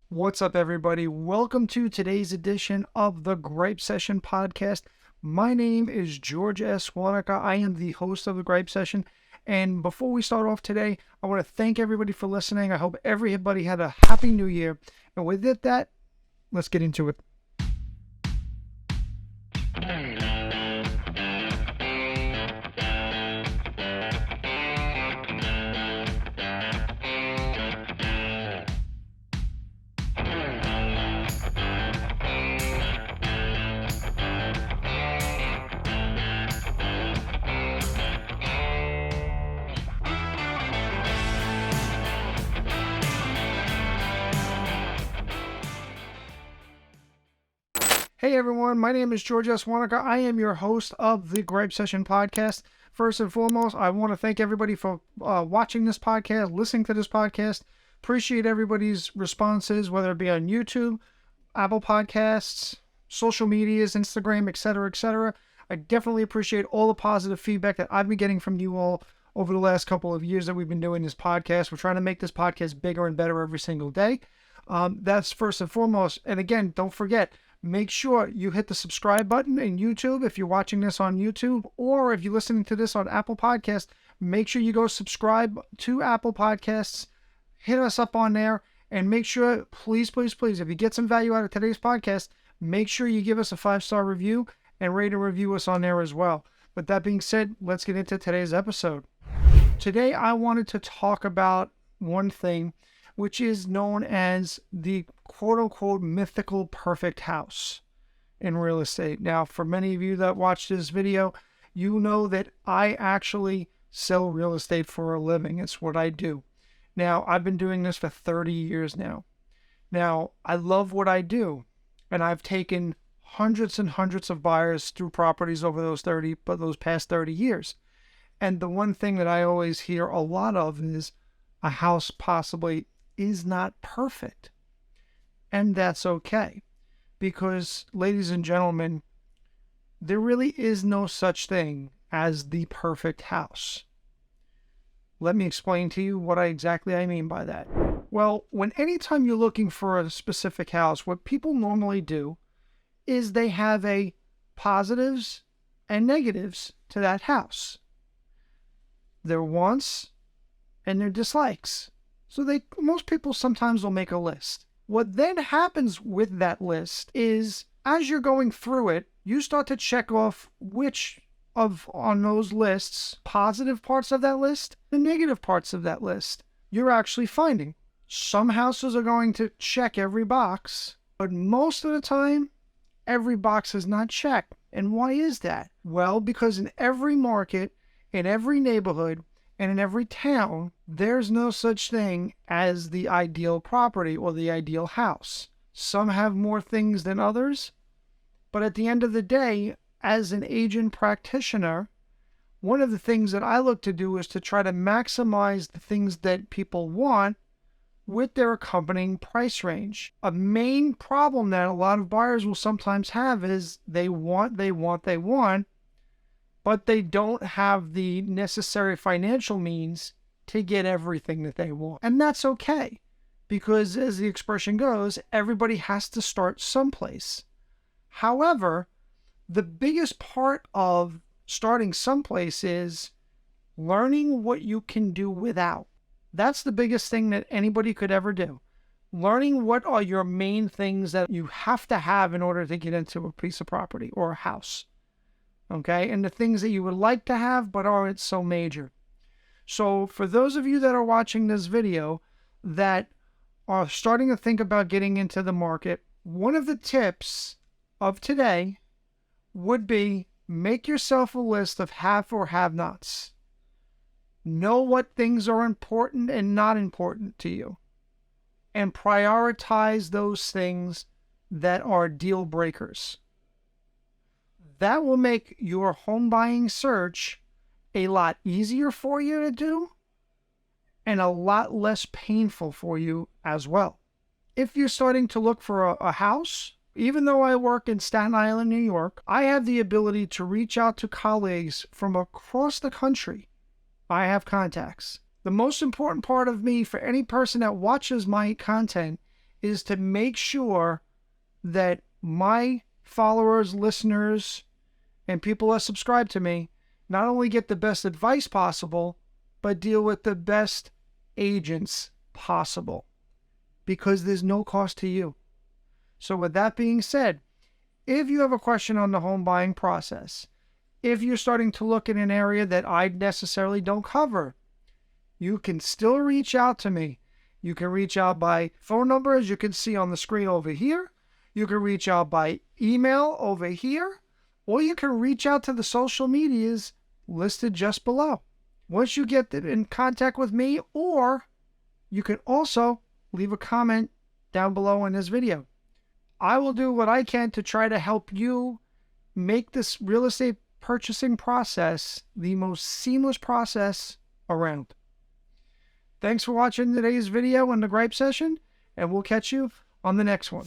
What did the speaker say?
What's up, everybody? Welcome to today's edition of the Gripe Session podcast. My name is George S. Wonica. I am the host of the Gripe Session. And before we start off today, I want to thank everybody for listening. I hope everybody had a happy new year. And with that, let's get into it. Hey everyone, my name is George S. Wonica. I am your host of the Gripe Session podcast. First and foremost, I want to thank everybody for watching this podcast, listening to this podcast. Appreciate everybody's responses, whether it be on YouTube, Apple Podcasts, social medias, Instagram, etc., etc. I definitely appreciate all the positive feedback that I've been getting from you all over the last couple of years that we've been doing this podcast. We're trying to make this podcast bigger and better every single day. That's first and foremost. And again, don't forget, make sure you hit the subscribe button in YouTube if you're watching this on YouTube, or if you're listening to this on Apple Podcasts, make sure you go subscribe to Apple Podcasts, hit us up on there, and make sure, please, if you get some value out of today's podcast, make sure you give us a 5-star review and rate and review us on there as well. With that being said, let's get into today's episode. Today, I wanted to talk about one thing, which is known as the quote-unquote mythical perfect house in real estate. Now, for many of you that watch this video, you know that I actually sell real estate for a living. It's what I do. Now, I've been doing this for 30 years now. Now, I love what I do, and I've taken hundreds and hundreds of buyers through properties over those past 30 years. And the one thing that I always hear a lot of is a house possibly is not perfect. And that's okay. Because, ladies and gentlemen, there really is no such thing as the perfect house. Let me explain to you what exactly I mean by that. Well, anytime you're looking for a specific house, what people normally do is they have a positives and negatives to that house. Their wants and their dislikes. So most people sometimes will make a list. What then happens with that list is, as you're going through it, you start to check off which on those lists, positive parts of that list, the negative parts of that list, you're actually finding. Some houses are going to check every box, but most of the time, every box is not checked. And why is that? Well, because in every market, in every neighborhood, and in every town, there's no such thing as the ideal property or the ideal house. Some have more things than others, but at the end of the day, as an agent practitioner, one of the things that I look to do is to try to maximize the things that people want with their accompanying price range. A main problem that a lot of buyers will sometimes have is they want, but they don't have the necessary financial means to get everything that they want. And that's okay, because as the expression goes, everybody has to start someplace. However, the biggest part of starting someplace is learning what you can do without. That's the biggest thing that anybody could ever do. Learning what are your main things that you have to have in order to get into a piece of property or a house. Okay, and the things that you would like to have but aren't so major. So for those of you that are watching this video that are starting to think about getting into the market, one of the tips of today would be make yourself a list of have or have-nots. Know what things are important and not important to you, and prioritize those things that are deal breakers. That will make your home buying search a lot easier for you to do and a lot less painful for you as well. If you're starting to look for a house, even though I work in Staten Island, New York, I have the ability to reach out to colleagues from across the country. I have contacts. The most important part of me for any person that watches my content is to make sure that my followers, listeners, and people that subscribe to me not only get the best advice possible, but deal with the best agents possible, because there's no cost to you. So with that being said, if you have a question on the home buying process, if you're starting to look in an area that I necessarily don't cover, you can still reach out to me. You can reach out by phone number, as you can see on the screen over here. You can reach out by email over here, or you can reach out to the social medias listed just below. Once you get in contact with me, or you can also leave a comment down below in this video. I will do what I can to try to help you make this real estate purchasing process the most seamless process around. Thanks for watching today's video in the gripe session, and we'll catch you on the next one.